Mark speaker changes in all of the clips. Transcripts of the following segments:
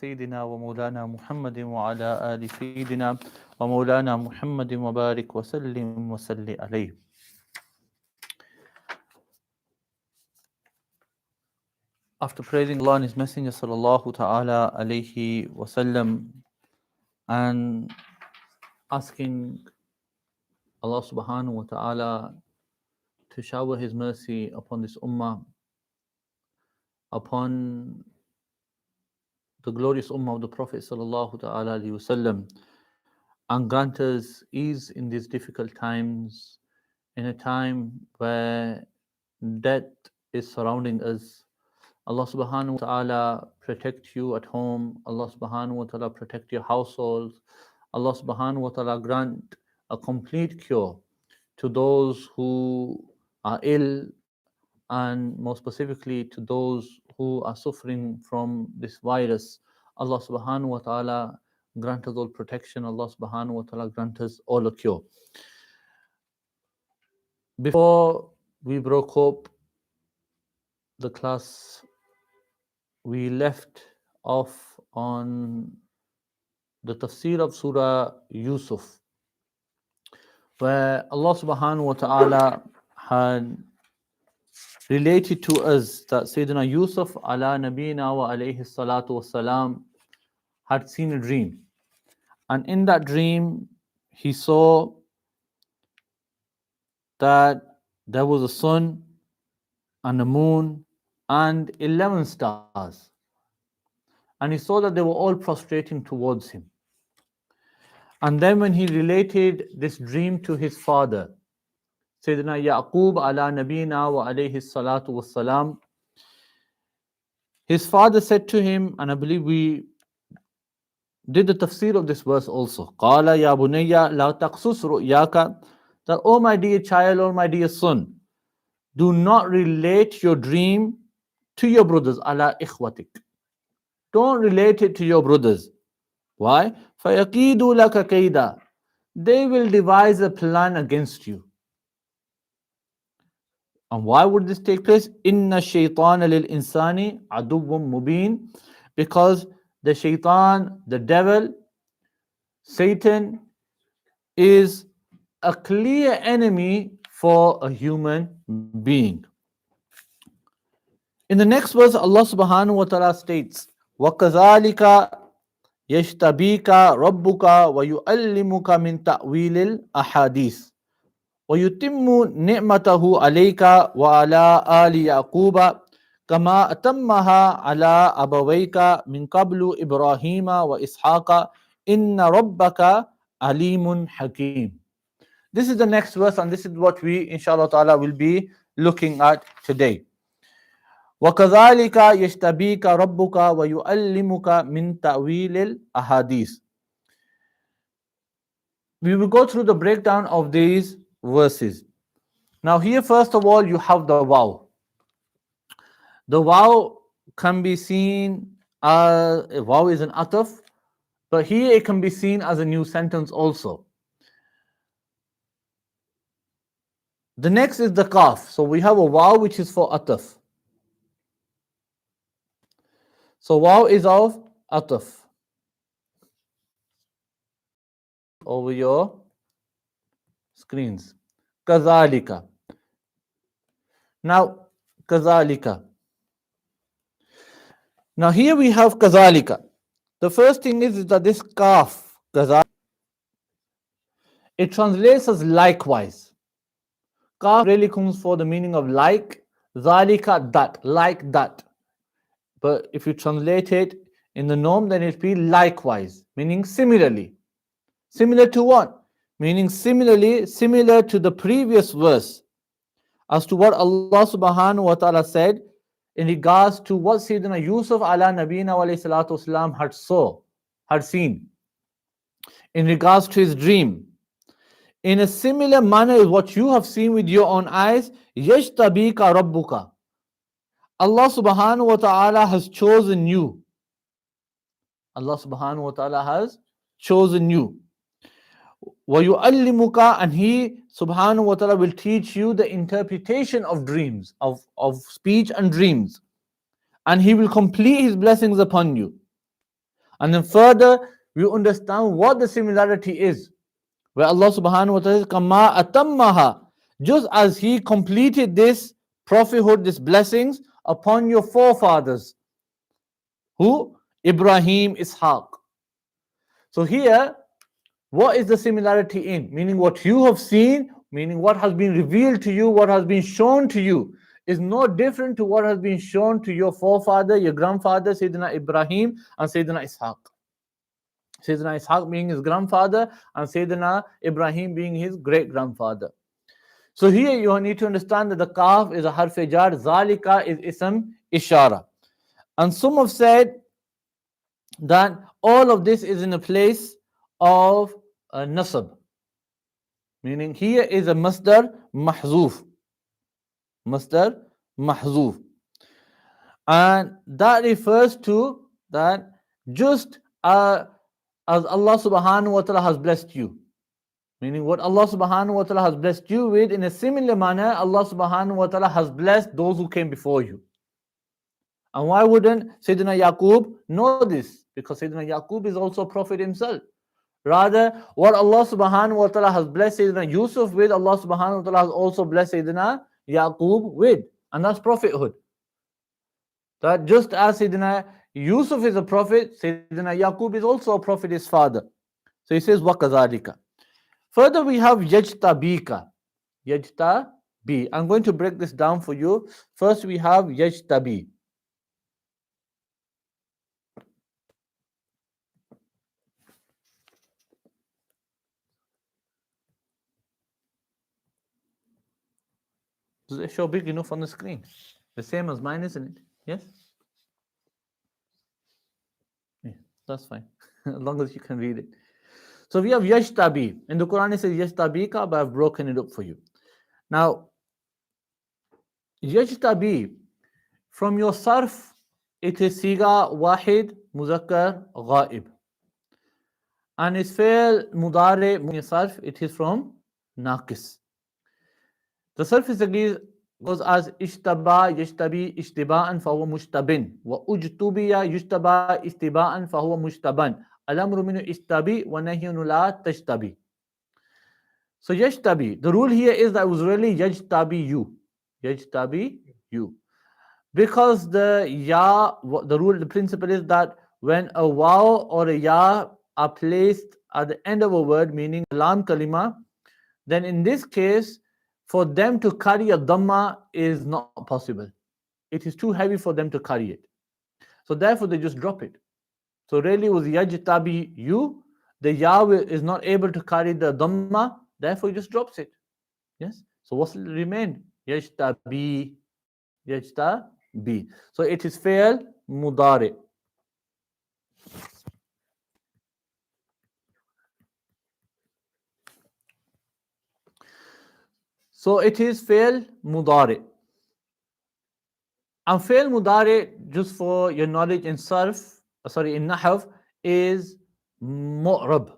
Speaker 1: سيدنا ومولانا محمد وعلى آل سيدنا ومولانا محمد وبارك وسلم وسل عليه. After praising Allah and His Messenger sallallahu ta'ala alayhi wasallam and asking Allah subhanahu wa ta'ala to shower His mercy upon this ummah, upon the glorious ummah of the Prophet sallallahu ta'ala alayhi wasallam, and grant us ease in these difficult times, in a time where death is surrounding us. Allah subhanahu wa ta'ala protect you at home. Allah subhanahu wa ta'ala protect your households. Allah subhanahu wa ta'ala grant a complete cure to those who are ill, and more specifically to those who are suffering from this virus. Allah subhanahu wa ta'ala grant us all protection. Allah subhanahu wa ta'ala grant us all a cure. Before we broke up the class, we left off on the tafsir of Surah Yusuf, where Allah subhanahu wa ta'ala had related to us that Sayyidina Yusuf ala nabina wa alayhi salatu wasalam had seen a dream. And in that dream, he saw that there was a sun and a moon and 11 stars. And he saw that they were all prostrating towards him. And then when he related this dream to his father, Sayyidina Yaqub ala nabina wa alayhi salatu wassalam, his father said to him, and I believe we did the tafsir of this verse also, Qala ya bunayya la taqsus ru'yaka, that, oh my dear child, oh my dear son, do not relate your dream to your brothers, ala ikhwatik. Don't relate it to your brothers. Why? فَيَقِيدُوا لَكَ كَيْدًا. They will devise a plan against you. And why would this take place? إِنَّ الشَّيْطَانَ لِلْإِنسَانِ عَدُوٌّ مُبِينٌ. Because the shaitan, the devil, Satan, is a clear enemy for a human being. In the next verse, Allah subhanahu wa ta'ala states, وَكَذَلِكَ يَجْتَبِيكَ رَبُّكَ وَيُعَلِّمُكَ مِنْ تَأْوِيلِ الْأَحَادِيثِ وَيُتِمُّ نِعْمَتَهُ عَلَيْكَ وَعَلَى آلِ يَعْقُوبَ كَمَا أَتَمَّهَا عَلَى أَبَوَيْكَ مِنْ قَبْلُ إِبْرَاهِيمَ وَإِسْحَاقَ إِنَّ رَبَّكَ عَلِيمٌ حَكِيمٌ. This is the next verse, and this is what we, inshallah ta'ala, will be looking at today. وَكَذَلِكَ يَجْتَبِيكَ رَبُّكَ وَيُعَلِّمُكَ مِنْ تَأْوِيلِ الْأَحَادِيثِ. We will go through the breakdown of these verses. Now here, first of all, you have the waw. The waw can be seen as, waw is an ataf, but here it can be seen as a new sentence also. The next is the kaf. So we have a waw which is for ataf. So waw is of ataf. Over your screens. Kazalika. Now, kazalika. Now here we have kazalika. The first thing is that this kaf, kazalika, it translates as likewise. Kaf really comes for the meaning of like, zalika, that, like that. But if you translate it in the norm, then it will be likewise, meaning similarly. Similar to what? Meaning similarly, similar to the previous verse, as to what Allah subhanahu wa ta'ala said in regards to what Sayyidina Yusuf ala nabina wa alayhi salatu wasalam had seen, in regards to his dream. In a similar manner is what you have seen with your own eyes, yashtabika rabbuka. Allah subhanahu wa ta'ala has chosen you. Allah subhanahu wa ta'ala has chosen you. وَيُعَلِّمُكَ, and He subhanahu wa ta'ala will teach you the interpretation of dreams, of speech and dreams. And He will complete His blessings upon you. And then further, we understand what the similarity is. Where Allah subhanahu wa ta'ala says, Kama atammaha, just as He completed this prophethood, these blessings upon your forefathers. Who? Ibrahim, Ishaq. So here, what is the similarity in? Meaning what you have seen, meaning what has been revealed to you, what has been shown to you, is no different to what has been shown to your forefather, your grandfather, Sayyidina Ibrahim and Sayyidina Ishaq. Sayyidina Ishaq being his grandfather and Sayyidina Ibrahim being his great grandfather. So here you need to understand that the kaf is a harf jar, zalika is ism ishara. And some have said that all of this is in a place of nasab. Meaning here is a masdar mahzuf. Masdar mahzuf. And that refers to that just as Allah subhanahu wa ta'ala has blessed you. Meaning what Allah subhanahu wa ta'ala has blessed you with, in a similar manner, Allah subhanahu wa ta'ala has blessed those who came before you. And why wouldn't Sayyidina Yaqub know this? Because Sayyidina Yaqub is also a prophet himself. Rather, what Allah subhanahu wa ta'ala has blessed Sayyidina Yusuf with, Allah subhanahu wa ta'ala has also blessed Sayyidina Yaqub with. And that's prophethood. That just as Sayyidina Yusuf is a prophet, Sayyidina Yaqub is also a prophet, his father. So he says, وَكَذَلِكَ. Further we have yajtabika. Yajtabi. I'm going to break this down for you. First we have yajtabi. Does it show big enough on the screen? The same as mine, isn't it? Yes? Yeah, that's fine. As long as you can read it. So we have yajtabi. In the Quran it says yajtabika, but I've broken it up for you. Now, yajtabi, from your sarf, it is siga wahid muzakkar ghaib. And its fail mudare sarf, it is from naqis. The sarf is agreed goes as ishtaba yajtabi ishtiba'an fahuwa mushtabin wa ujtubiya yujtaba istiba'an fahuwa mushtaban al-amru minu ishtabi wa nahyun la tashtabi. So yajtabi, the rule here is that it was really yajtabi you, because the the rule, the principle is that when a waw or a ya are placed at the end of a word, meaning lam kalima, then in this case, for them to carry a dhamma is not possible. It is too heavy for them to carry it. So therefore they just drop it. So really it was yajtabi you, the ya is not able to carry the dhamma, therefore he just drops it. Yes. So what's remained? Yajtabi. So it is fail mudari. So it is fail mudari. And fail mudari, just for your knowledge in sarf, in nahv, is mu'rab.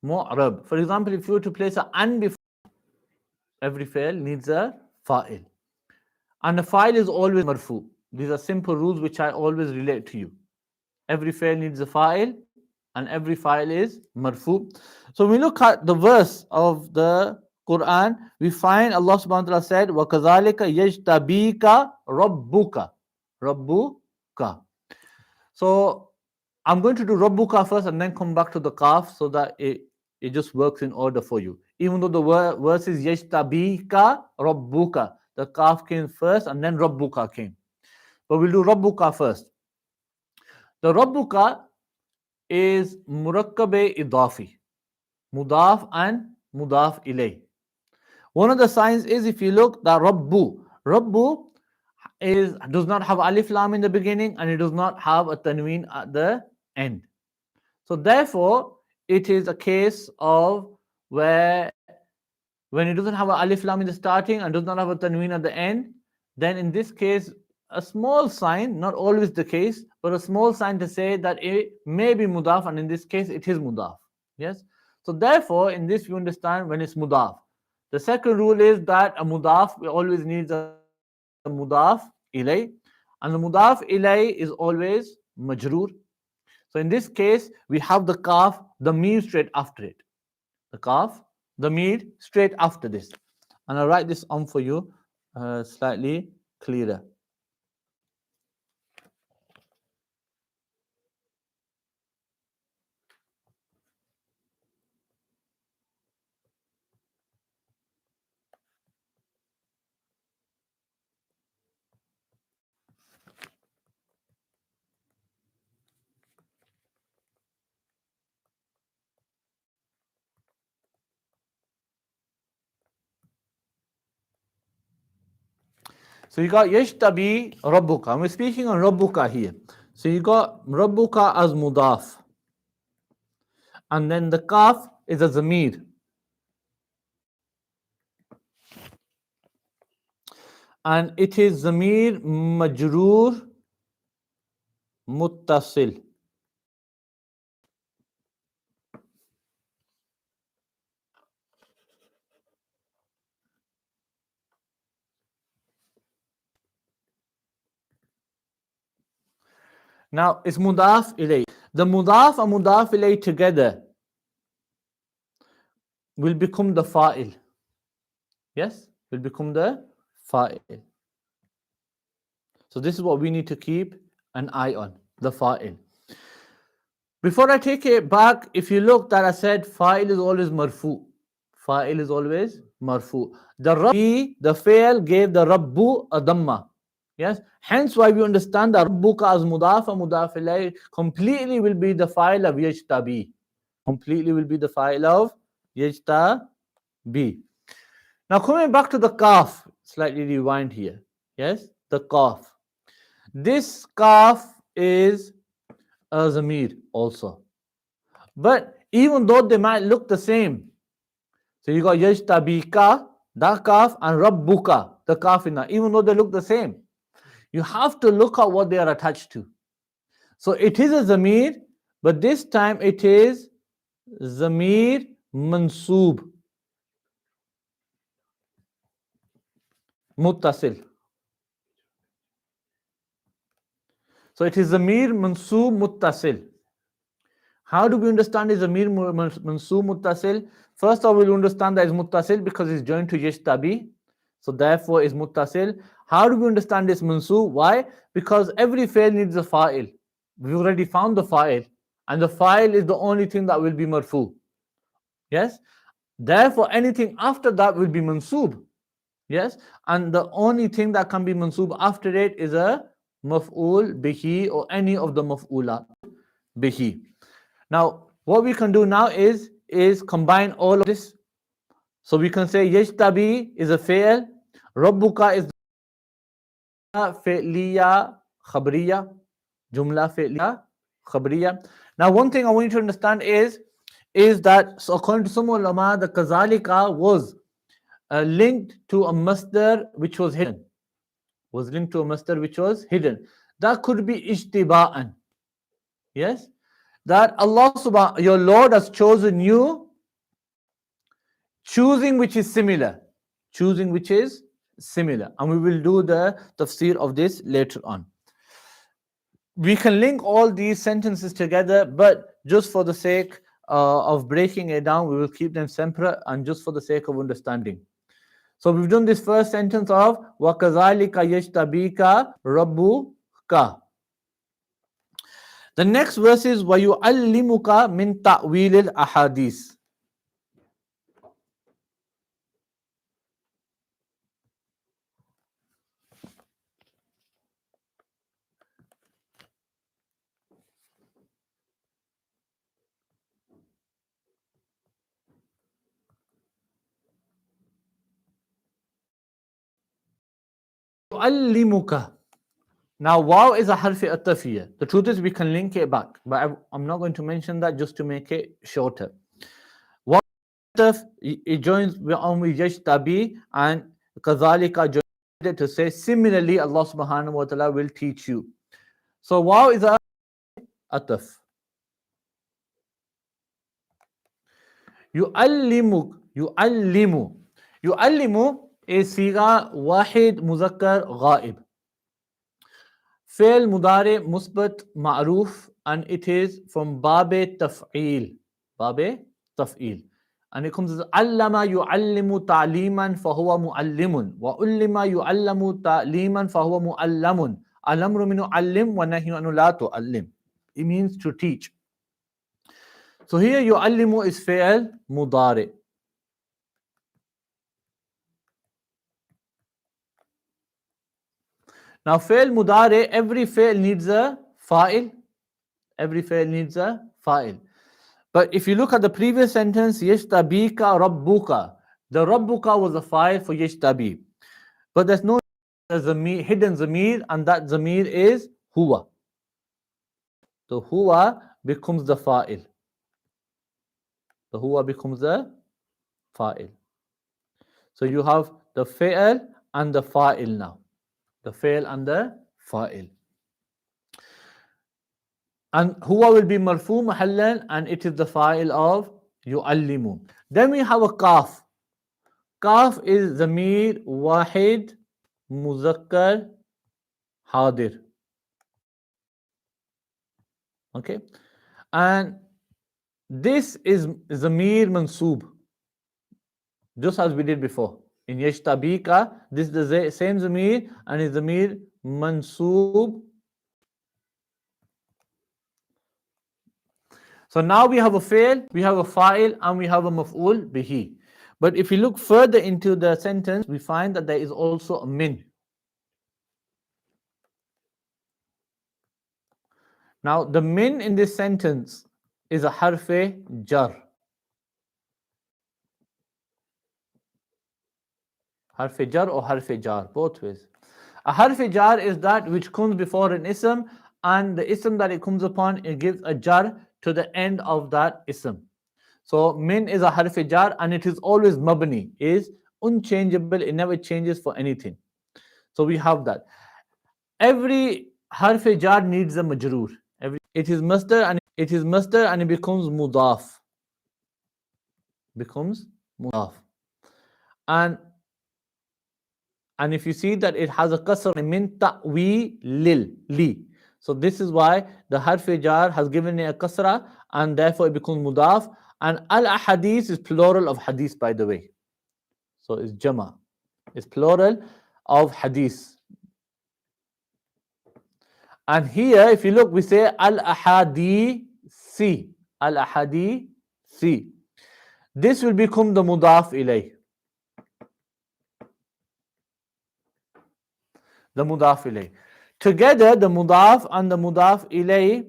Speaker 1: Mu'rab. For example, if you were to place an before, every fail needs a fa'il. And the fa'il is always marfu. These are simple rules which I always relate to you. Every fail needs a fa'il, and every fa'il is marfu. So when we look at the verse of the Quran, we find Allah subhanahu wa ta'ala said, وَكَذَلِكَ يَجْتَبِيكَ رَبُّكَ. Rabbuka. So I'm going to do Rabbuka first and then come back to the kaf so that it just works in order for you. Even though the verse is yajtabika Rabbuka, the kaf came first and then Rabbuka came. But we'll do Rabbuka first. The Rabbuka is murakkabe idafi, mudaf and mudaf ilay. One of the signs is, if you look, that Rabbu does not have alif lam in the beginning and it does not have a tanween at the end. So therefore, it is a case of where when it doesn't have an alif lam in the starting and does not have a tanween at the end, then in this case, a small sign, not always the case, but a small sign to say that it may be mudaf, and in this case, it is mudaf. Yes. So therefore, in this you understand when it's mudaf. The second rule is that a mudaf always needs a mudaf ilay, and the mudaf ilay is always majroor. So in this case, we have the kaf, the mir straight after it. The kaf, the mir straight after this. And I'll write this on for you slightly clearer. So you got yashtabi rabbuka. We're speaking on rabbuka here. So you got rabbuka as mudaf. And then the kaf is a zamir. And it is zamir majroor muttasil. Now it's mudaf ilay. The mudaf and mudaf ilay together will become the fa'il. Yes, will become the fa'il. So this is what we need to keep an eye on, the fa'il. Before I take it back, if you look that I said fa'il is always marfu. Fa'il is always marfu. The rabbi, the fail gave the rabbu a dhamma. Yes, hence why we understand that rabbuka as mudaf and mudaf ilayh completely will be the fa'il of yajtabi. Completely will be the fa'il of yajtabi. Now coming back to the kaf, slightly rewind here. Yes, the kaf. This kaf is a zamir also. But even though they might look the same, so you got yajtabika, that kaf, and rabbuka, the kaf in that, even though they look the same, you have to look at what they are attached to. So it is a zamir, but this time it is zamir mansoob muttasil. So it is zamir mansoob muttasil. How do we understand is zamir mansoob muttasil? First of all, we'll understand that it's muttasil because it's joined to yashtabi. So therefore it's muttasil. How do we understand this mansoob? Why? Because every fail needs a fa'il. We've already found the fa'il. And the fa'il is the only thing that will be marfu. Yes? Therefore, anything after that will be mansoob. Yes? And the only thing that can be mansoob after it is a maf'ul bihi or any of the maf'ula bihi. Now, what we can do now is combine all of this. So we can say yajtabi is a fail, rabbuka is fi'liya khabriya, jumla fi'liya khabriya. Now, one thing I want you to understand is that, so according to some ulama, the kazalika was linked to a masdar which was hidden. Was linked to a masdar which was hidden. That could be ijtiba'an. Yes? That Allah subhanahu, your Lord has chosen you, choosing which is similar. Choosing which is similar. And we will do the tafsir of this later on. We can link all these sentences together, but just for the sake of breaking it down, we will keep them separate and just for the sake of understanding. So we've done this first sentence of وَكَذَلِكَ يَجْتَبِيكَ رَبُّكَ. The next verse is وَيُعَلِّمُكَ مِنْ تَأْوِيلِ الْأَحَادِيثِ. يُعَلِّمُكَ. Now, waw is a harfi at-tafiyya. The truth is we can link it back, but I'm not going to mention that just to make it shorter. Waw it joins on with yajtabi and kazalika joins it to say similarly Allah subhanahu wa ta'ala will teach you. So waw is a ataf. Yu'allimu is siga wahid muzakkar ghaib. Fail mudare musbat ma'ruf and it is from Babe Taf'il. Babe Taf'il. And it comes as Allama yu'allimu ta'liman fahuwa mu'allimun. Wa ullima yu'allamu ta'liman fahuwa mu'allamun. Al-amru minu allim wa nahyu anu la tu'allim. It means to teach. So here yu'allimu is fi'al mudari. Now fi'al mudari, every fi'al needs a fa'il. Every fi'al needs a fa'il. But if you look at the previous sentence, yashtabika rabbuka. The rabbuka was a fa'il for yashtabi. But there's no hidden zamir, and that zamir is huwa. So huwa becomes the fa'il. The huwa becomes the fa'il. So you have the fi'al and the fa'il now. The fi'al and the fa'il. And huwa will be marfu mahallan, and it is the fa'il of yu'allimu. Then we have a kaf. Kaf is zamir wahid muzakkar hadir. Okay, and this is zamir mansoob, just as we did before. In yashtabika, this is the same zamir and is zamir mansoob. So now we have a fail, we have a fa'il, and we have a maf'ul bihi. But if you look further into the sentence, we find that there is also a min. Now the min in this sentence is a harfe jar. Harfe jar or harfe jar, both ways. A harfe jar is that which comes before an ism, and the ism that it comes upon, it gives a jar to the end of that ism. So min is a harfe jar, and it is always mabni, is unchangeable, it never changes for anything. So we have that. Every harfe jar needs a majroor. It is masdar and it becomes mudaf. Becomes mudaf. And if you see that it has a kasr min ta'wi lil li. So this is why the harf jar has given it a kasra, and therefore it becomes mudaf. And al ahadith is plural of hadith, by the way. So it's jama. It's plural of hadith. And here, if you look, we say al ahadi al ahadi. This will become the mudaf ilayh. The mudaf ilayh. Together, the mudaf and the mudaf ilayh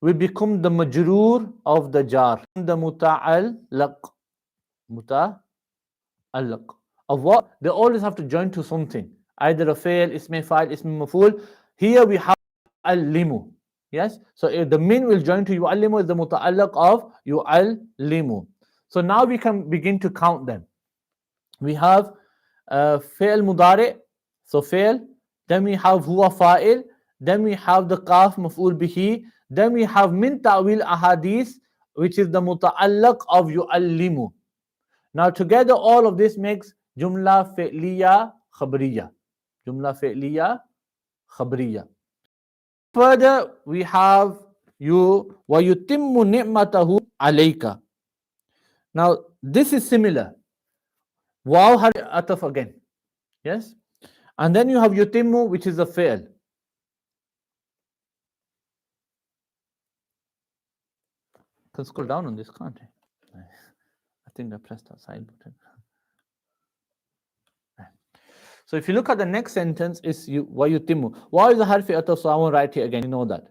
Speaker 1: will become the majroor of the jar. The muta'allaq. Of what? They always have to join to something. Either a fail, ismi fa'il, ismi maf'ul. Here we have al-limu. Yes? So if the min will join to yu'allimu is the muta'allaq of yu'allimu. So now we can begin to count them. We have fail mudari, so fail. Then we have huwa fa'il. Then we have the kaf maf'ul bihi. Then we have min ta'wil ahadith, which is the muta'allaq of yu'allimu. Now together all of this makes jumla fi'liya khabriya. Jumla fi'liya khabriya. Further, we have you wa yutimmu ni'matahu alayka. Now this is similar. Waw har ataf again. Yes? And then you have yutimmu, which is a fi'l. Can scroll down on this, can't I? I think I pressed that side button. So if you look at the next sentence, is wa yutimmu. Waw is a harfi ataf, so I won't write here again. You know that.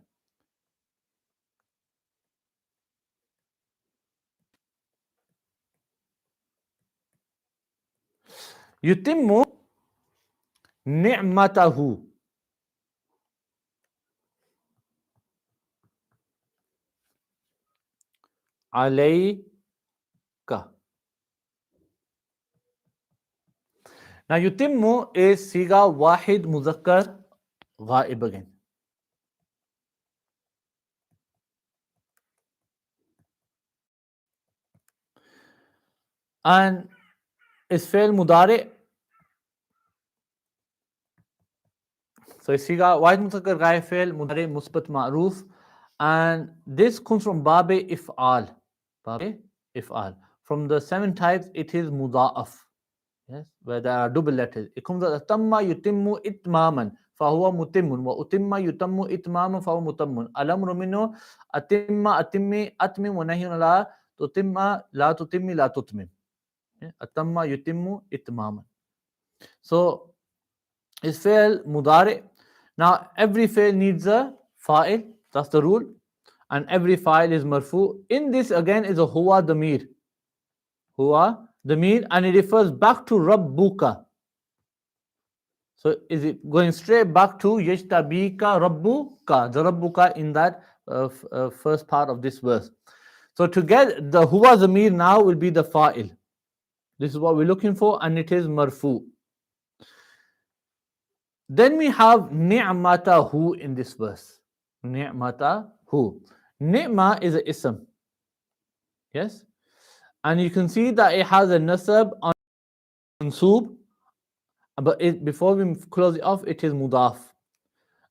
Speaker 1: Yutimmu ni'matahu alayka. Now yutimmu is siga wahid muzakkar ghaib again. And is fail mudari. So siga wahid muzakkar ghaib fail mudari musbat ma'ruf, And this comes from Babe If'al. Babe If'al. From the 7 types, it is Muda'af. Yes, where there are double letters. It comes as Tamma yutimmu itmaman. فهو متم وأتم يتم إتماما فهو متم الأمر منه أتم أتمي أتمم ونهي لا تتم لا تتمي لا تتمم أتم يتم إتماما. So is fail mudari. Now every fail needs a fa'il. That's the rule. And every fa'il is marfu. In this again is a huwa damir. Huwa damir, and it refers back to rabbuka. So is it going straight back to yashtabika rabbuka, the rabbuka in that first part of this verse. So to get the huwa zamir now will be the fa'il. This is what we're looking for, and it is marfu. Then we have ni'matahu in this verse. Ni'matahu. Ni'ma is an ism. Yes? And you can see that it has a nasab on mansoob. But before we close it off, it is mudaf.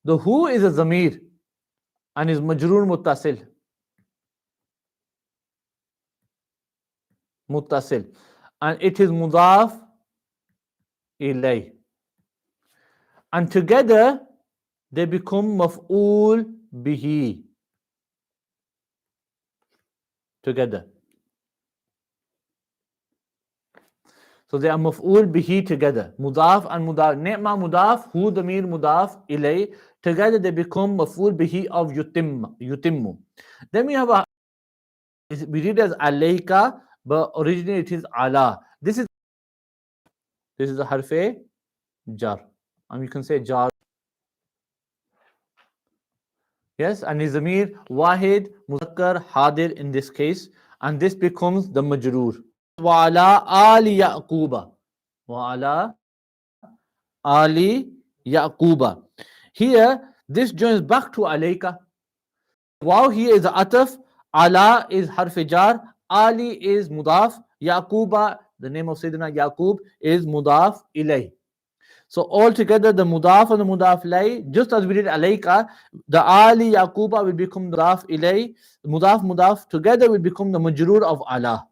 Speaker 1: The who is a zamir and is majroor muttasil. Muttasil. And it is mudaf ilay. And together they become maf'ul bihi. Together. So they are maf'ul bihi together. Mudaf and mudaf. Ni'ma mudaf, hu damir mudaf ilay. Together they become maf'ul bihi of yutimmu. Then we have we read as alayka, but originally it is ala. This is a harfe jar. And you can say jar. Yes, and Nizami, Wahid, Muzakkar, Hadir in this case, and this becomes the majroor. Wa'ala ali Yaquba. Wa'ala ali Yaquba. Here, this joins back to alayka. Wow, here is ataf. Ala is harf jar. Ali is mudaf. Yaquba, the name of Sayyidina Yaqub, is mudaf ilay. So altogether, the mudaf and the mudaf ilay, just as we did alayka, the ali yaquba will become the mudaf ilay, mudaf together will become the majroor of ala.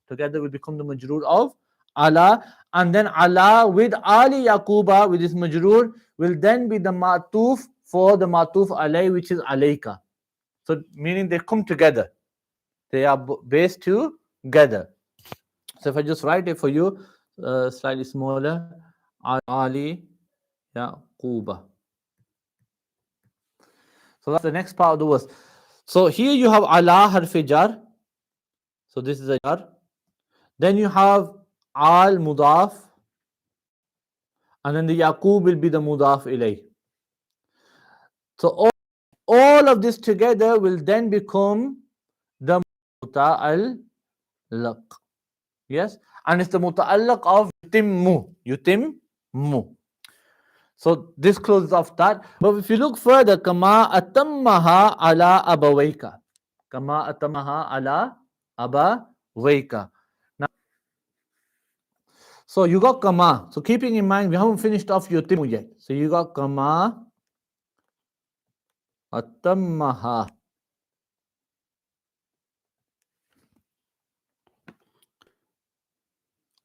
Speaker 1: Together will become the majroor of ala, and then ala with ali yaquba with this majroor will then be the matuf for the matuf alay, which is alayka. So meaning they come together. They are based together. So if I just write it for you, slightly smaller, Ali Yaquba. So that's the next part of the verse. So here you have ala harfi jar. So this is a jar. Then you have al mudaf. And then the Yaqub will be the mudaf ilay. So all of this together will then become the muta'allaq. Yes? And it's the muta'allaq of yutimmu. So this closes off that. But if you look further, kama atammaha ala abawayka. Kama atammaha ala abawayka. Now, so you got kama. So keeping in mind, we haven't finished off yutimmu yet. So you got kama atammaha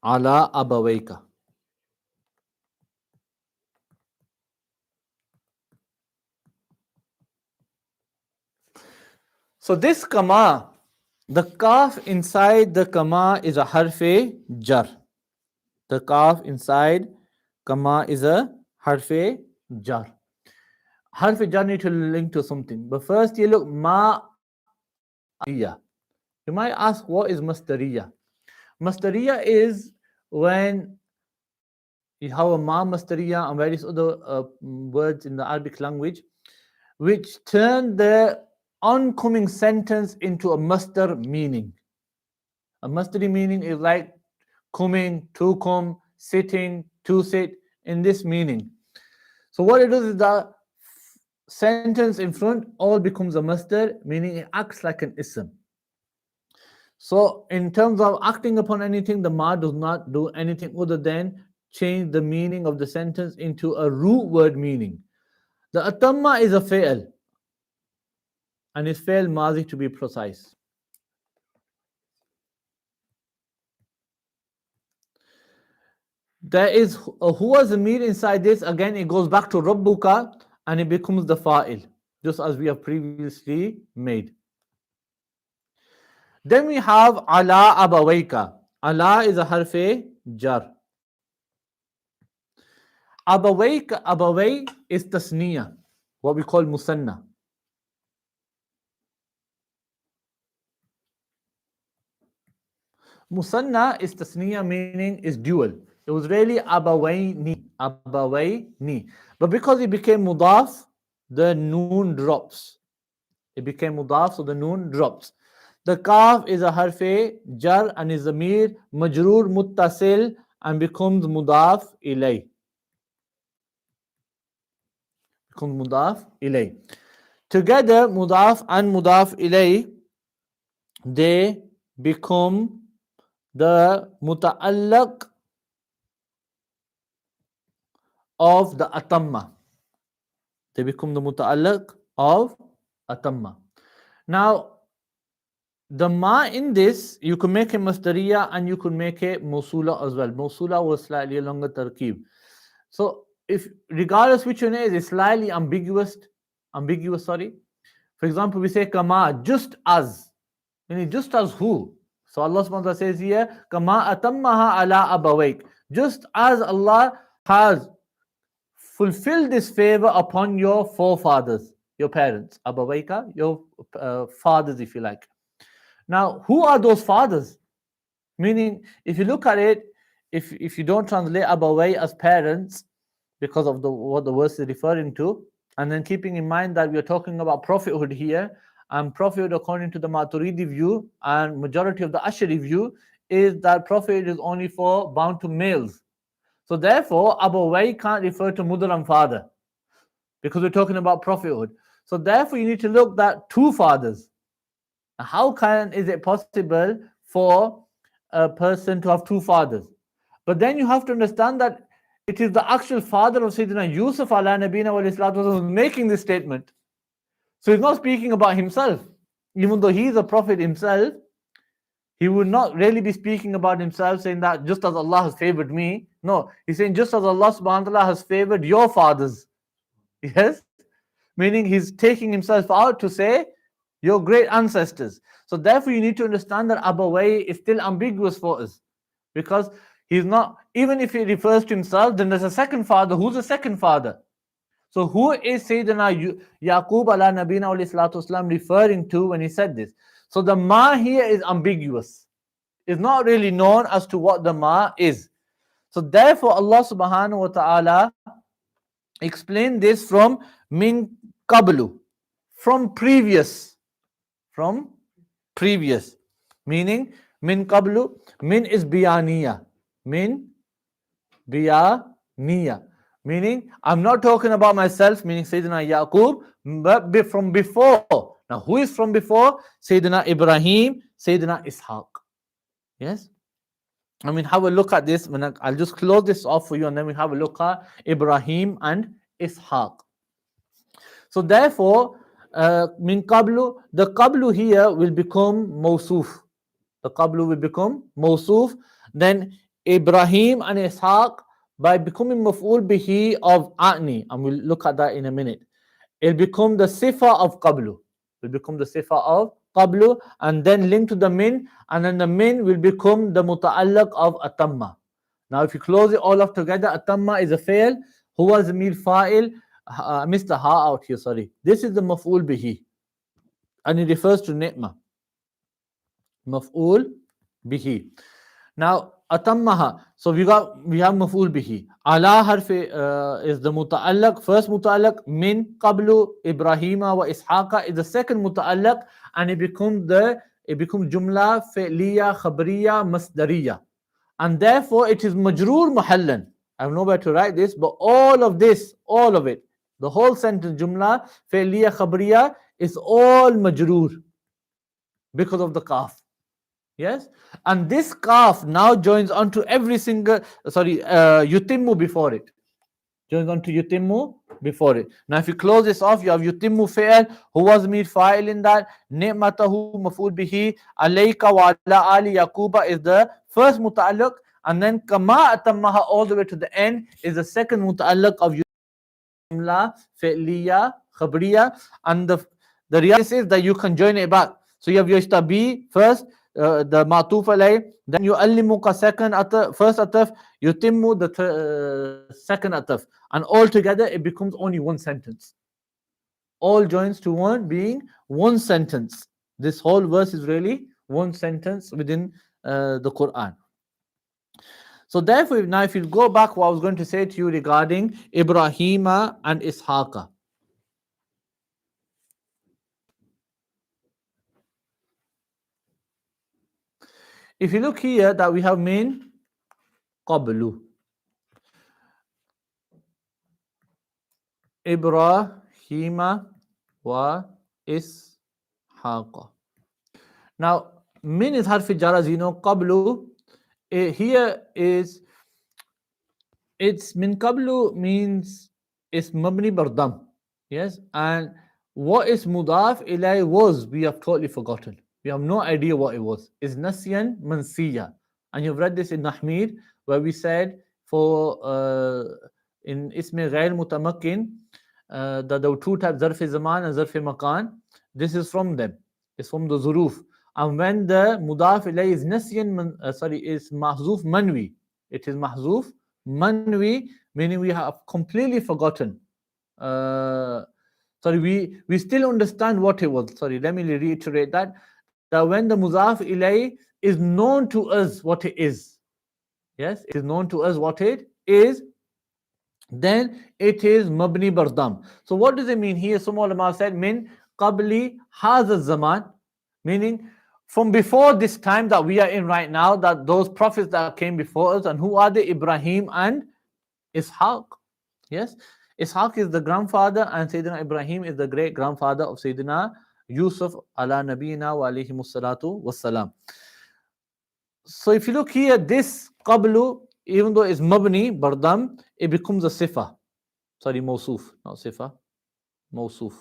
Speaker 1: ala abawayka. So this kama, the kaf inside the kama is a harfe jar. The kaf inside kama is a harfe jar. Harfe jar need to link to something. But first you look ma. You might ask, what is masdariya? Masdariya is when you have a ma masdariya and various other words in the Arabic language, which turn the oncoming sentence into a masdar meaning. A masdari meaning is like coming, to come, sitting, to sit, in this meaning. So what it does is the sentence in front all becomes a masdar, meaning it acts like an ism. So in terms of acting upon anything, the ma does not do anything other than change the meaning of the sentence into a root word meaning. The atamma is a fi'l. and is fail mazi to be precise. There is huwa zamir inside this. Again, it goes back to rabbuka and it becomes the fa'il, just as we have previously made. Then we have ala abawayka. Ala is a harfe jar. Abaway is tasniya, what we call musanna. Musanna is tasniya, meaning is dual. It was really abawayni. But because it became mudaf, the noon drops. It became mudaf, so the noon drops. The kaf is a harfe jar and is zamir majroor muttasil and becomes mudaf ilay. Becomes mudaf ilay. Together, mudaf and mudaf ilay, they become the muta'allaq of the atamma. They become the muta'allaq of atamma. Now, the ma in this, you can make it masdariya and you can make it mawsula as well. Mawsula was slightly a longer tarkib. So, if regardless which one it is, it's slightly ambiguous. For example, we say kama, just as. Meaning just as who? So Allah subhanahu wa ta'ala says here, kama atammaha ala abawayk. Just as Allah has fulfilled this favor upon your forefathers, your parents, abawayka, your fathers, if you like. Now, who are those fathers? Meaning, if you look at it, if you don't translate abaway as parents, because of what the verse is referring to, and then keeping in mind that we are talking about prophethood here, and prophethood according to the Maturidi view and majority of the Ash'ari view is that prophethood is only for bound to males. So therefore, abaway can't refer to mother and father because we're talking about prophethood. So therefore, you need to look at two fathers. How is it possible for a person to have two fathers? But then you have to understand that it is the actual father of Sayyidina Yusuf ala nabina wal islatu who's making this statement. So he's not speaking about himself. Even though he is a prophet himself, he would not really be speaking about himself, saying that just as Allah has favored me. No, he's saying just as Allah subhanahu wa ta'ala has favored your fathers. Yes? Meaning he's taking himself out to say your great ancestors. So therefore you need to understand that abaway is still ambiguous for us. Because he's not, even if he refers to himself, then there's a second father. Who's the second father? So who is Sayyidina Yaqub ala nabina wa salatu wasalam referring to when he said this? So the ma here is ambiguous. It's not really known as to what the ma is. So therefore Allah subhanahu wa ta'ala explained this from min qablu, from previous. Meaning min qablu, min is biyaniya. Min biyaniya. Meaning, I'm not talking about myself, meaning Sayyidina Yaqub, but from before. Now, who is from before? Sayyidina Ibrahim, Sayyidina Ishaq. Yes? I mean, have a look at this. I'll just close this off for you and then we have a look at Ibrahim and Ishaq. So therefore, min qablu, the qablu here will become mawsuf. The qablu will become mawsuf. Then Ibrahim and Ishaq, by becoming maf'ul bihi of a'ni, and we'll look at that in a minute, it'll become the sifa of qablu. Will become the sifa of qablu, and then linked to the min, and then the min will become the muta'allaq of atamma. Now, if you close it all up together, atamma is a fail. Huwa zamir fa'il. I missed the ha out here, sorry. This is the maf'ul bihi, and it refers to ni'mah. Maf'ul bihi. Now, atammaha. So we have maf'ul bihi. Ala harfi is the muta'allaq. First muta'allaq min qablu Ibrahima wa Ishaqa is the second muta'allaq, and it becomes jumla fi'liya khabriya masdariya, and therefore it is majroor muhallan. I have nowhere to write this, but all of it, the whole sentence jumla fi'liya khabriya is all majroor because of the kaf. Yes, and this kaf now joins onto every single, yutimmu before it. Joins on to yutimmu before it. Now, if you close this off, you have yutimmu fi'al, who was made fa'il in that, ni'matahu maf'ul bihi, alayka wa ala ali yaquba is the first muta'alliq, and then kama atammaha all the way to the end is the second muta'alliq of jumla fi'liya khabriya, and the reality is that you can join it back. So you have yashtabi first, the ma'tuf alay, then you allimuka second ataf, first ataf, yutimmu the second ataf, and all together it becomes only one sentence. All joins to one being one sentence. This whole verse is really one sentence within the Quran. So therefore, now if you go back, what I was going to say to you regarding Ibrahima and Ishaqa. If you look here, that we have min qablu. Ibrahima wa Ishaqa. Now, min is harfi jar, as you know, qablu. Here is, it's min qablu means it's mabni bardam. Yes, and what is mudaf ilay was, we have totally forgotten. We have no idea what it was. It's Nasiyan Mansiya. And you've read this in Nahmir, where we said for in Isme Ghair Mutamakin, that there were two types, Zarf Zaman and Zarf Makan. This is from them. It's from the Zuruf. And when the Mudaf ilay is Nasiyan, is Mahzuf Manwi. It is Mahzuf Manwi, meaning we have completely forgotten. We still understand what it was. Sorry, let me reiterate that when the mudaf ilay is known to us what it is, yes, it is known to us what it is, then it is mabni bardam. So what does it mean here? Some ulama said min qabli hadha zaman, meaning from before this time that we are in right now, that those prophets that came before us, and who are they? Ibrahim and Ishaq. Yes, Ishaq is the grandfather, and Sayyidina Ibrahim is the great grandfather of Sayyidina Yusuf ala nabiyina wa alayhi salatu wassalam. So if you look here, this qablu, even though it's mabni, bardam, it becomes a sifa. Sorry, mawsuf, not sifa, mawsuf.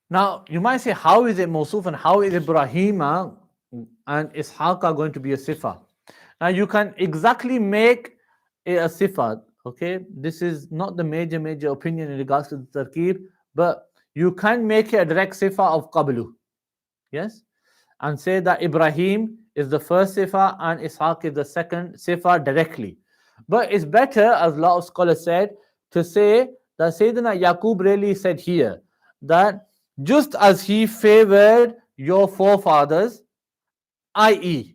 Speaker 1: Now, you might say, how is it mawsuf and how is Ibrahima and Ishaq are going to be a sifa? Now, you can exactly make it a sifa. Okay, this is not the major opinion in regards to the tarkib, but you can make it a direct sifa of qablu. Yes, and say that Ibrahim is the first sifa and Ishaq is the second sifa directly. But it's better, as a lot of scholars said, to say that Sayyidina Yaqub really said here that just as he favored your forefathers, i.e.,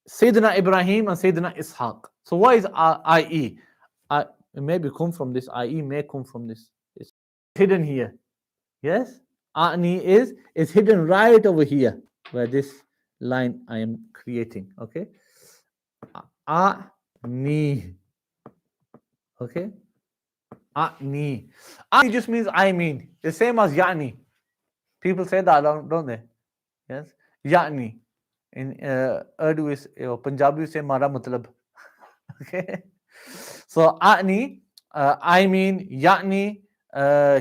Speaker 1: Sayyidina Ibrahim and Sayyidina Ishaq. So what is i.e.? It may come from this, i.e. may come from this. It's hidden here. Yes? A'ni is hidden right over here, where this line I am creating. Okay? A'ni. Okay? A'ni. A'ni just means I mean. The same as ya'ni. People say that, don't they? Yes? Ya'ni. In Urdu is, Punjabi say mara matlab. Okay? So A'ni, I mean, Ya'ni,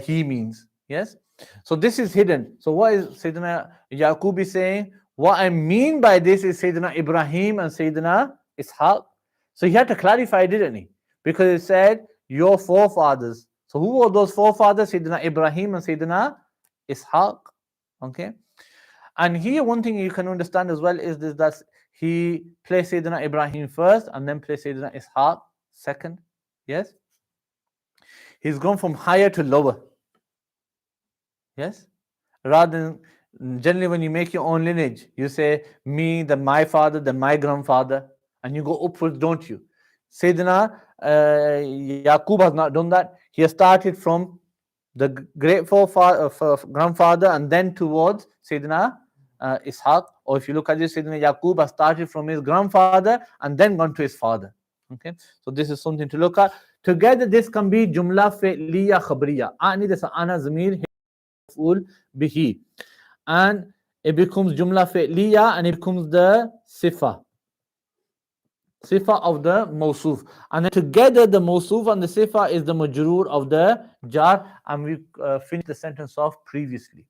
Speaker 1: he means. Yes? So this is hidden. So what is Sayyidina Yaqub saying? What I mean by this is Sayyidina Ibrahim and Sayyidina Ishaq. So he had to clarify, didn't he? Because it said, your forefathers. So who were those forefathers? Sayyidina Ibrahim and Sayyidina Ishaq. Okay? And here one thing you can understand as well is this, that he placed Sayyidina Ibrahim first and then placed Sayyidina Ishaq second. Yes? He's gone from higher to lower. Yes? Rather than generally when you make your own lineage, you say me, then my father, then my grandfather, and you go upwards, don't you? Sayyidina Yaqub has not done that. He has started from the great grandfather and then towards Sayyidina Ishaq. Or if you look at this, Sayyidina Yaqub has started from his grandfather and then gone to his father. Okay, so this is something to look at. Together, this can be jumla fi'liya khabriya. Ani, this ana zamir maf'ul bihi, and it becomes Jumla Fi'liya and it becomes the Sifa. Sifa of the Mawsuf. And then together the Mawsuf and the Sifa is the Majroor of the Jar. And we finished the sentence off previously.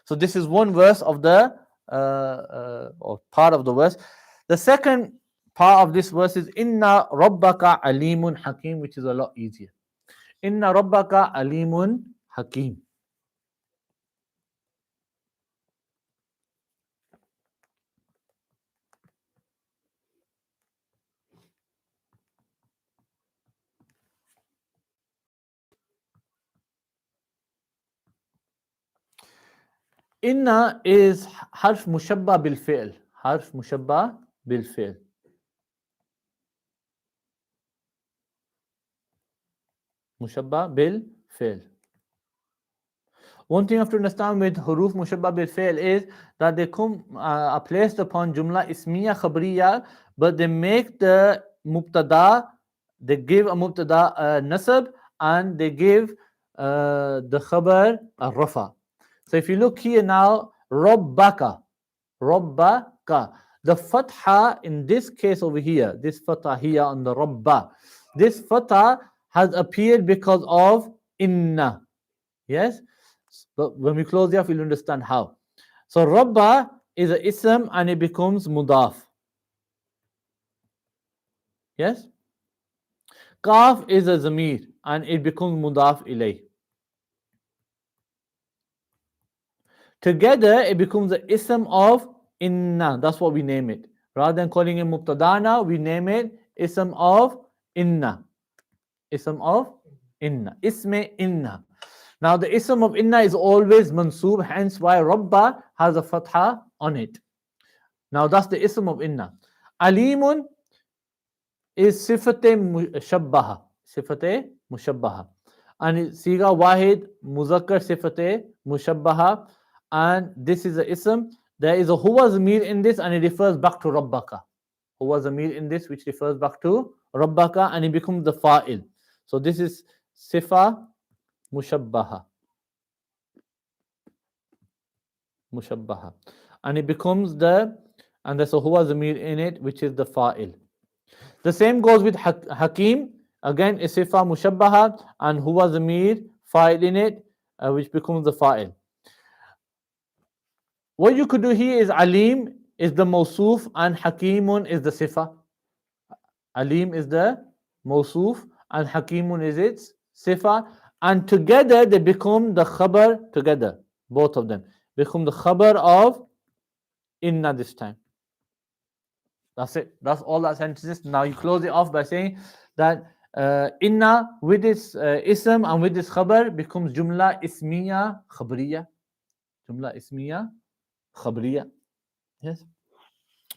Speaker 1: So this is one verse of the, or part of the verse. The second part of this verse is Inna Rabbaka Alimun Hakim, which is a lot easier. Inna Rabbaka Alimun Hakim. Inna is harf mushabba bil fi'l. Harf mushabba bil fi'l. Mushabba bil fi'l. One thing you have to understand with huruf mushabba bil fi'l is that they come are placed upon jumla ismiya khabriya, but they make the mubtada, they give a mubtada nasab, and they give the khabar a rafa. So if you look here now, rabbaka, rabbaka. The fatha in this case over here, this fatha here on the rabba, this fatha has appeared because of inna. Yes? But when we close it off, you'll understand how. So rabba is a ism and it becomes mudaf. Yes? Kaf is a zamir and it becomes mudaf ilay. Together, it becomes the ism of inna. That's what we name it. Rather than calling it mubtadana, we name it ism of inna. Ism of inna. Isme inna. Now, the ism of inna is always mansoob, hence why rabba has a fatha on it. Now, that's the ism of inna. Alimun is sifate mushabbaha. Sifate mushabbaha. And siga wahid, muzakkar sifate mushabbaha. And this is a ism. There is a huwa zamir in this and it refers back to rabbaka. Huwa zamir in this which refers back to rabbaka and it becomes the fa'il. So this is sifa mushabbaha. Mushabbaha. And it becomes the, and there's a huwa zamir in it which is the fa'il. The same goes with hakim. Again, is sifa mushabbaha and huwa zamir fa'il in it which becomes the fa'il. What you could do here is alim is the mawsuf and hakimun is the sifa. Alim is the mawsuf and hakimun is its sifa. And together they become the khabar together. Both of them become the khabar of inna this time. That's it. That's all that sentence is. Now you close it off by saying that inna with its ism and with its khabar becomes jumla ismiya khabriya. Jumla ismiya khabriya. Yes.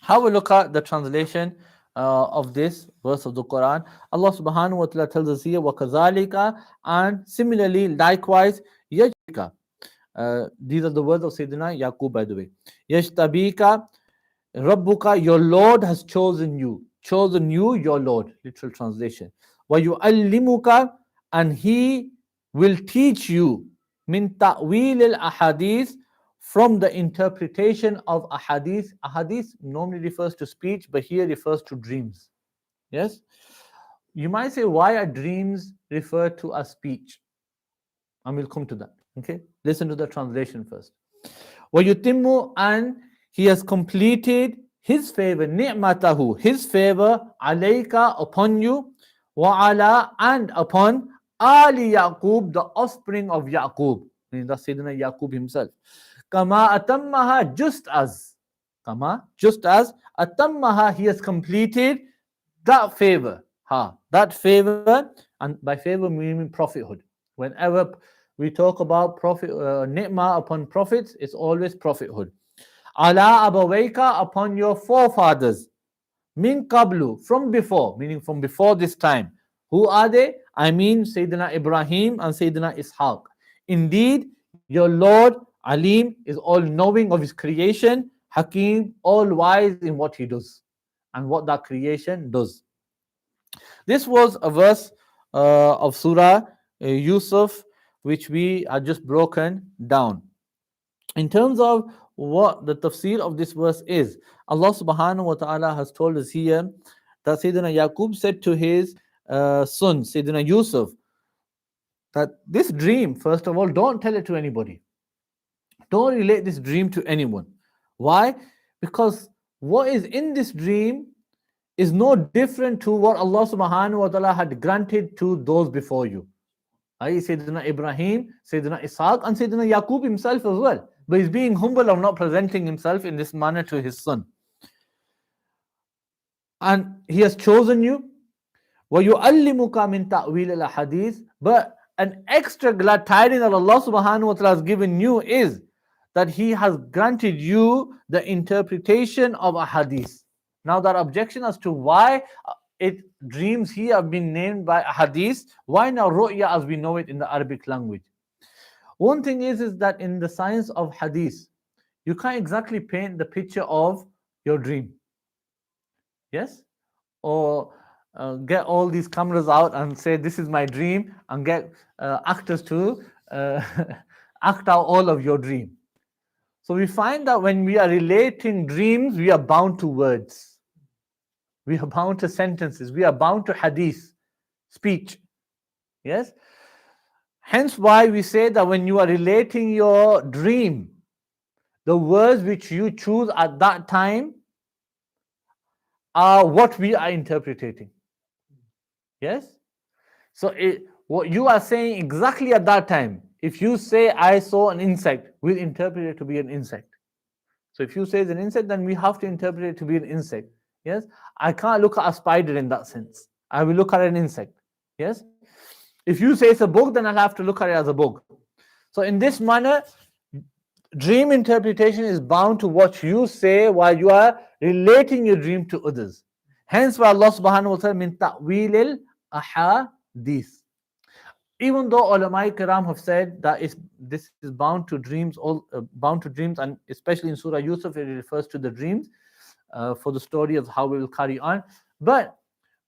Speaker 1: Have a look at the translation of this verse of the Quran. Allah subhanahu wa ta'ala tells us here, وَكَذَلِكَ, and similarly, likewise, يَجْتَبِيكَ. These are the words of Sayyidina Yaqub, by the way. يَجْتَبِيكَ Rabbuka, your Lord has chosen you. Chosen you, your Lord. Literal translation. وَيُعَلِّمُكَ, and He will teach you min ta'wil al-ahadith, from the interpretation of ahadith. Ahadith normally refers to speech, but here refers to dreams. Yes? You might say, why are dreams referred to as speech? And we'll come to that. Okay? Listen to the translation first. وَيُتِمُّ, and He has completed His favor, ni'matahu, His favor, alayka, upon you, وَعَلَى, and upon Ali Yaqub, the offspring of Yaqub. Meaning that's Sayyidina Yaqub himself. Kama atammaha, just as. Kama, just as. Atammaha, He has completed that favor. That favor, and by favor we mean prophethood. Whenever we talk about prophet, ni'mah upon prophets, it's always prophethood. Ala abawayka, upon your forefathers. Min qablu, from before, meaning from before this time. Who are they? I mean Sayyidina Ibrahim and Sayyidina Ishaq. Indeed, your Lord Alim is all knowing of His creation, Hakim, all wise in what He does and what that creation does. This was a verse of Surah Yusuf, which we are just broken down. In terms of what the tafsir of this verse is. Allah subhanahu wa ta'ala has told us here that Sayyidina Yaqub said to his son, Sayyidina Yusuf, that this dream, first of all, don't tell it to anybody. Don't relate this dream to anyone. Why? Because what is in this dream is no different to what Allah subhanahu wa ta'ala had granted to those before you. Sayyidina Ibrahim, Sayyidina Ishaq, and Sayyidina Yaqub himself as well. But he's being humble of not presenting himself in this manner to his son. And he has chosen you. وَيُعَلِّمُكَ مِن تَأْوِيلِ الْأَحَادِيثِ. But an extra glad tidings that Allah subhanahu wa ta'ala has given you is that He has granted you the interpretation of a hadith. Now that objection as to why dreams here have been named by a hadith, why now ru'ya as we know it in the Arabic language? One thing is that in the science of hadith, you can't exactly paint the picture of your dream. Yes? Or get all these cameras out and say, this is my dream, and get actors to act out all of your dream. So we find that when we are relating dreams, we are bound to words. We are bound to sentences. We are bound to hadith, speech. Yes? Hence why we say that when you are relating your dream, the words which you choose at that time are what we are interpreting. Yes? So what you are saying exactly at that time, if you say, I saw an insect, we'll interpret it to be an insect. So if you say it's an insect, then we have to interpret it to be an insect. Yes? I can't look at a spider in that sense. I will look at an insect. Yes? If you say it's a bug, then I'll have to look at it as a bug. So in this manner, dream interpretation is bound to what you say while you are relating your dream to others. Hence why Allah subhanahu wa ta'ala min ta'wil al-ahadith. Even though ulama kiram have said that this is bound to dreams, and especially in Surah Yusuf, it refers to the dreams for the story of how we will carry on. But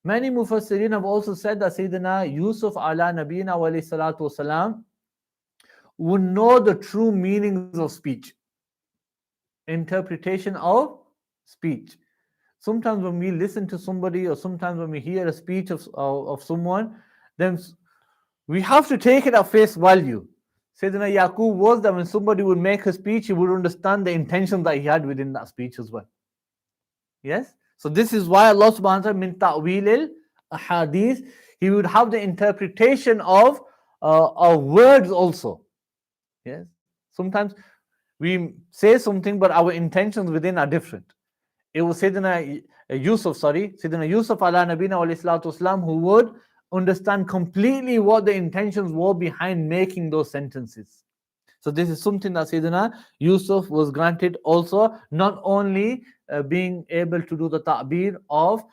Speaker 1: many mufassirin have also said that Sayyidina Yusuf ala nabiyina wa alayhi salatu wasalam would know the true meanings of speech, interpretation of speech. Sometimes when we listen to somebody, or sometimes when we hear a speech of someone, then we have to take it at face value. Sayyidina Yaqub was that when somebody would make a speech, he would understand the intention that he had within that speech as well. Yes? So this is why Allah subhanahu wa ta'ala min ta'wil al-ahadith, He would have the interpretation of words also. Yes? Sometimes we say something, but our intentions within are different. It was Sayyidina Yusuf ala nabina wa alayhi salatu wasalam, who would understand completely what the intentions were behind making those sentences. So this is something that Sayyidina Yusuf was granted also, not only being able to do the ta'bir of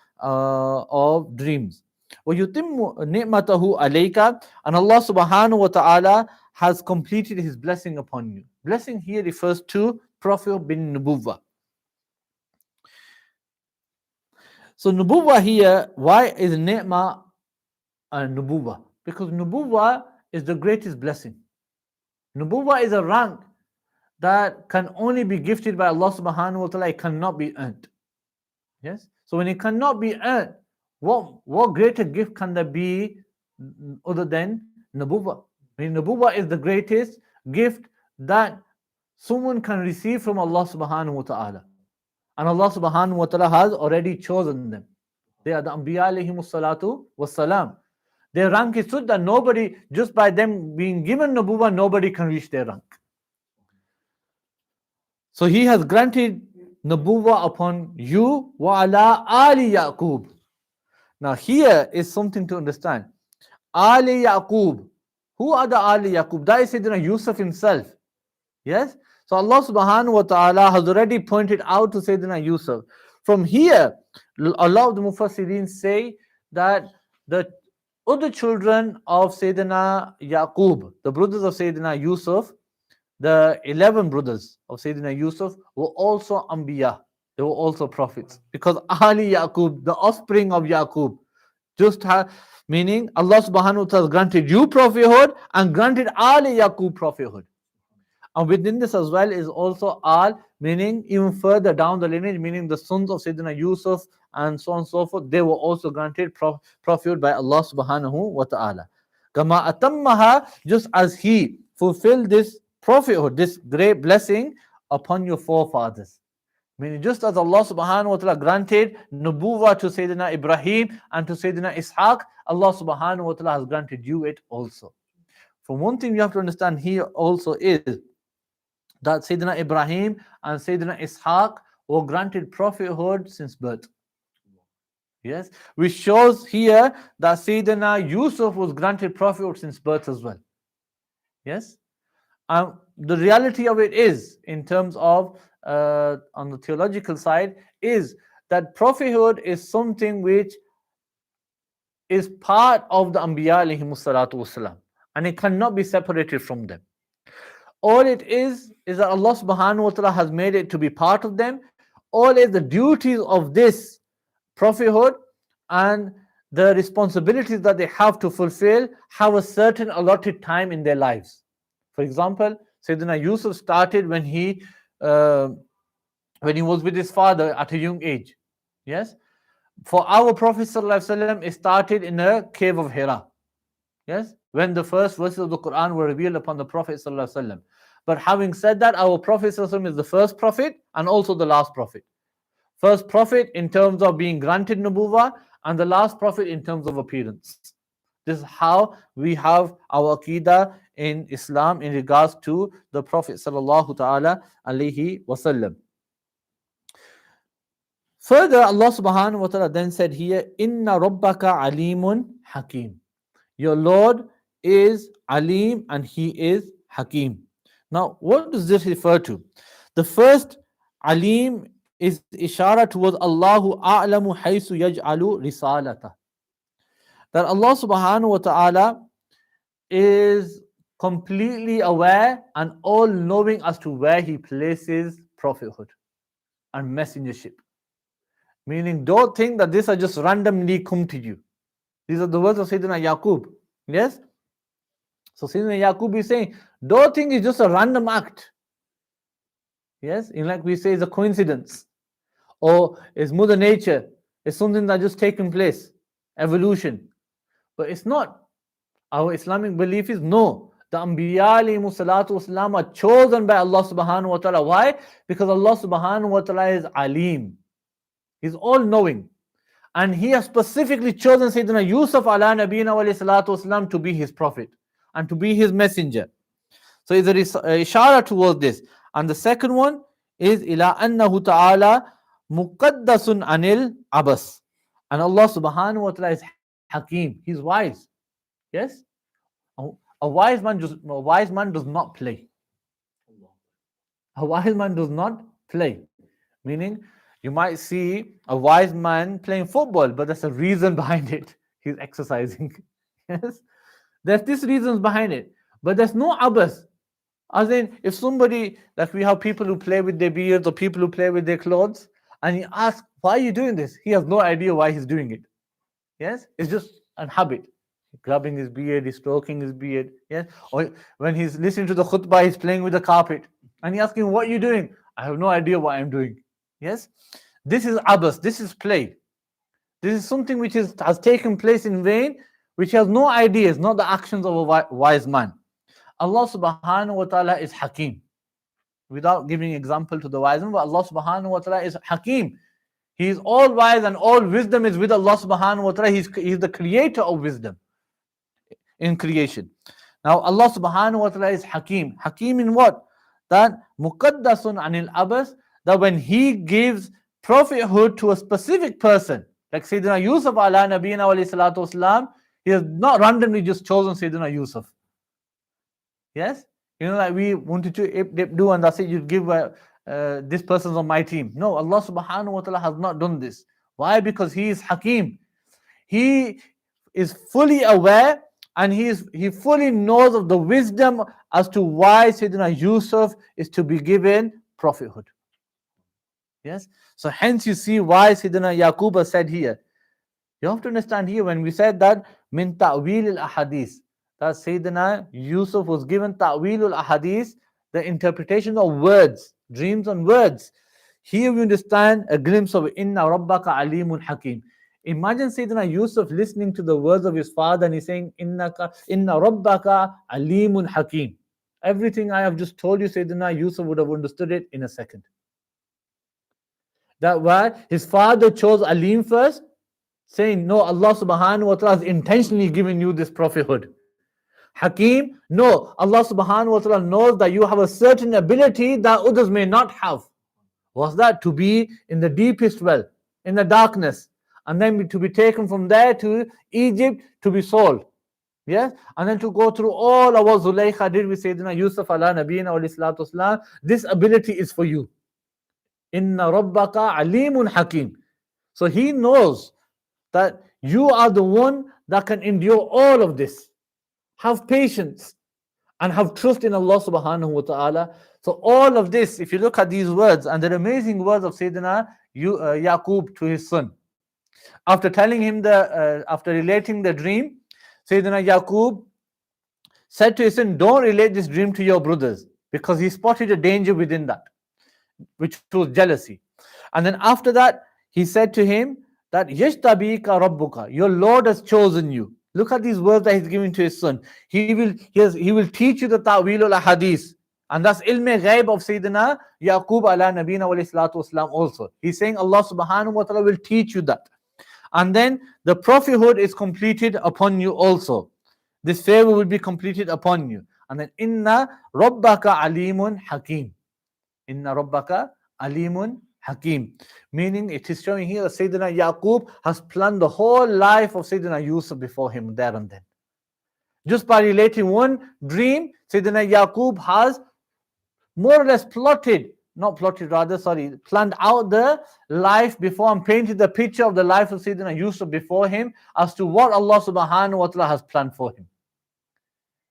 Speaker 1: dreams. وَيُتِمُّ نِعْمَتَهُ عَلَيْكَ, and Allah subhanahu wa ta'ala has completed His blessing upon you. Blessing here refers to Prophet bin Nubuwwah. So Nubuwwah here, why is ni'mah Nubuwwah? Because Nubuwwah is the greatest blessing. Nubuwwah is a rank that can only be gifted by Allah subhanahu wa ta'ala. It cannot be earned. Yes? So when it cannot be earned, what greater gift can there be other than Nubuwwah? I mean, Nubuwwah is the greatest gift that someone can receive from Allah subhanahu wa ta'ala. And Allah subhanahu wa ta'ala has already chosen them. They are the Anbiya alayhimus salatu wassalam. Their rank is such that nobody, just by them being given Nubuwwah, nobody can reach their rank. So He has granted Nubuwwah upon you, wa ala ali Yaqub. Now here is something to understand. Ali Yaqub. Who are the Ali Yaqub? That is Sayyidina Yusuf himself. Yes? So Allah subhanahu wa ta'ala has already pointed out to Sayyidina Yusuf. From here, a lot of the Mufassirin say that the other children of Sayyidina Yaqub, the brothers of Sayyidina Yusuf, the 11 brothers of Sayyidina Yusuf were also Anbiya. They were also prophets. Because Ali Yaqub, the offspring of Yaqub, meaning Allah subhanahu wa ta'ala granted you prophethood and granted Ali Yaqub prophethood. And within this as well is also al, meaning even further down the lineage, meaning the sons of Sayyidina Yusuf and so on and so forth, they were also granted prophethood by Allah subhanahu wa ta'ala. Kama atammaha, just as He fulfilled this prophethood, this great blessing upon your forefathers. Meaning, just as Allah subhanahu wa ta'ala granted nubuwah to Sayyidina Ibrahim and to Sayyidina Ishaq, Allah subhanahu wa ta'ala has granted you it also. For one thing you have to understand here also is that Sayyidina Ibrahim and Sayyidina Ishaq were granted prophethood since birth. Yes, which shows here that Sayyidina Yusuf was granted prophethood since birth as well. Yes, the reality of it is, in terms of on the theological side, is that prophethood is something which is part of the Anbiya alayhimus salatu wasalam, and it cannot be separated from them. All it is that Allah subhanahu wa ta'ala has made it to be part of them. All is the duties of this prophethood and the responsibilities that they have to fulfill have a certain allotted time in their lives. For example, Sayyidina Yusuf started when he was with his father at a young age. Yes. For our Prophet ﷺ, it started in a cave of Hira. Yes, when the first verses of the Quran were revealed upon the Prophet ﷺ. But having said that, our Prophet ﷺ is the first prophet and also the last prophet. First prophet in terms of being granted nubuwah, and the last prophet in terms of appearance. This is how we have our Aqidah in Islam in regards to the Prophet sallallahu ta'ala alayhi wasallam. Further, Allah subhanahu wa ta'ala then said here, Inna rabbaka alimun hakim. Your Lord is Alim and He is Hakim. Now, what does this refer to? The first Alim is ishara towards Allahu a'lamu haythu yaj'alu risalata. That Allah subhanahu wa ta'ala is completely aware and all knowing as to where He places prophethood and messengership. Meaning, don't think that these are just randomly come to you. These are the words of Sayyidina Yaqub. Yes? So Sayyidina Yaqub is saying, don't think it's just a random act. Yes? In like we say, it's a coincidence. Or it's Mother Nature. It's something that just taken place. Evolution. But it's not. Our Islamic belief is no. The Anbiya alayhimu salatu wasalam are chosen by Allah subhanahu wa ta'ala. Why? Because Allah subhanahu wa ta'ala is Alim. He's all-knowing. And He has specifically chosen Sayyidina Yusuf ala nabiyina wa salatu wasalam to be His prophet and to be His messenger. So it's a ishara towards this. And the second one is ila annahu ta'ala muqaddasun anil abas. And Allah subhanahu wa ta'ala is Hakim. He's wise. Yes? A wise man does not play. A wise man does not play. Meaning, you might see a wise man playing football, but there's a reason behind it. He's exercising. Yes? There's these reasons behind it. But there's no abas. As in, if somebody, like we have people who play with their beards or people who play with their clothes, and you ask, why are you doing this? He has no idea why he's doing it. Yes? It's just a habit. Grabbing his beard, he's stroking his beard. Yes? Or when he's listening to the khutbah, he's playing with the carpet. And he's asking, what are you doing? I have no idea what I'm doing. Yes? This is abas, this is play. This is something which has taken place in vain, which has no ideas, not the actions of a wise man. Allah subhanahu wa ta'ala is Hakim. Without giving example to the wise man, but Allah subhanahu wa ta'ala is Hakim. He is all wise and all wisdom is with Allah subhanahu wa ta'ala. He's the creator of wisdom in creation. Now Allah subhanahu wa ta'ala is Hakim. Hakim in what? That muqaddasun anil abas, that when He gives prophethood to a specific person, like Sayyidina Yusuf ala nabiyina wa salatu wasalam, He has not randomly just chosen Sayyidina Yusuf. Yes? You know, like we wanted to do and that's it, you give this person's on my team. No, Allah subhanahu wa ta'ala has not done this. Why? Because He is Hakim. He is fully aware and he fully knows of the wisdom as to why Sayyidina Yusuf is to be given prophethood. Yes? So hence you see why Sayyidina Yaqub said here. You have to understand here when we said that min ta'wil al-ahadith, that Sayyidina Yusuf was given ta'wil al-ahadith, the interpretation of words, dreams and words. Here we understand a glimpse of Inna Rabbaka Alimun Hakim. Imagine Sayyidina Yusuf listening to the words of his father and he's saying, Inna Rabbaka Alimun Hakim. Everything I have just told you, Sayyidina Yusuf would have understood it in a second. That why his father chose Alim first, saying, no, Allah subhanahu wa ta'ala has intentionally given you this prophethood. Hakim, no, Allah subhanahu wa ta'ala knows that you have a certain ability that others may not have. What's that? To be in the deepest well, in the darkness, and then to be taken from there to Egypt to be sold. Yes, and then to go through all of what Zulaykha did with Sayyidina Yusuf ala Nabiyina alayhi salatu wasalam. This ability is for you. Inna Rabbaka Alimun Hakim. So he knows that you are the one that can endure all of this. Have patience and have trust in Allah subhanahu wa ta'ala. So all of this, if you look at these words, and the amazing words of Sayyidina Yaqub to his son, after telling him after relating the dream, Sayyidina Yaqub said to his son, don't relate this dream to your brothers, because he spotted a danger within that, which was jealousy. And then after that, he said to him that Yashtabika Rabbuka, your Lord has chosen you. Look at these words that he's giving to his son. He will teach you the ta'wil al-hadith. And that's ilm ghaib of Sayyidina Yaqub ala Nabina wa salatu wasalam also. He's saying Allah subhanahu wa ta'ala will teach you that. And then the prophethood is completed upon you also. This favor will be completed upon you. And then Inna Rabbaka Alimun Hakim. Inna Rabbaka Alimun Hakim. Meaning it is showing here that Sayyidina Yaqub has planned the whole life of Sayyidina Yusuf before him there and then. Just by relating one dream, Sayyidina Yaqub has more or less planned out the life before and painted the picture of the life of Sayyidina Yusuf before him as to what Allah subhanahu wa ta'ala has planned for him.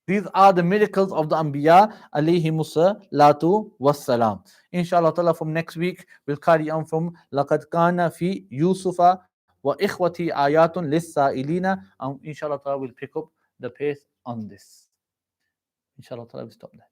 Speaker 1: These are the miracles of the Anbiya alayhimu salatu wassalam. Inshallah ta'ala from next week we'll carry on from لَقَدْ كَانَ فِي يُوسُفَ وَإِخْوَتِي آيَاتٌ لِلسَّائِلِينَ, and inshallah ta'ala we'll pick up the pace on this. Inshallah ta'ala we'll stop there.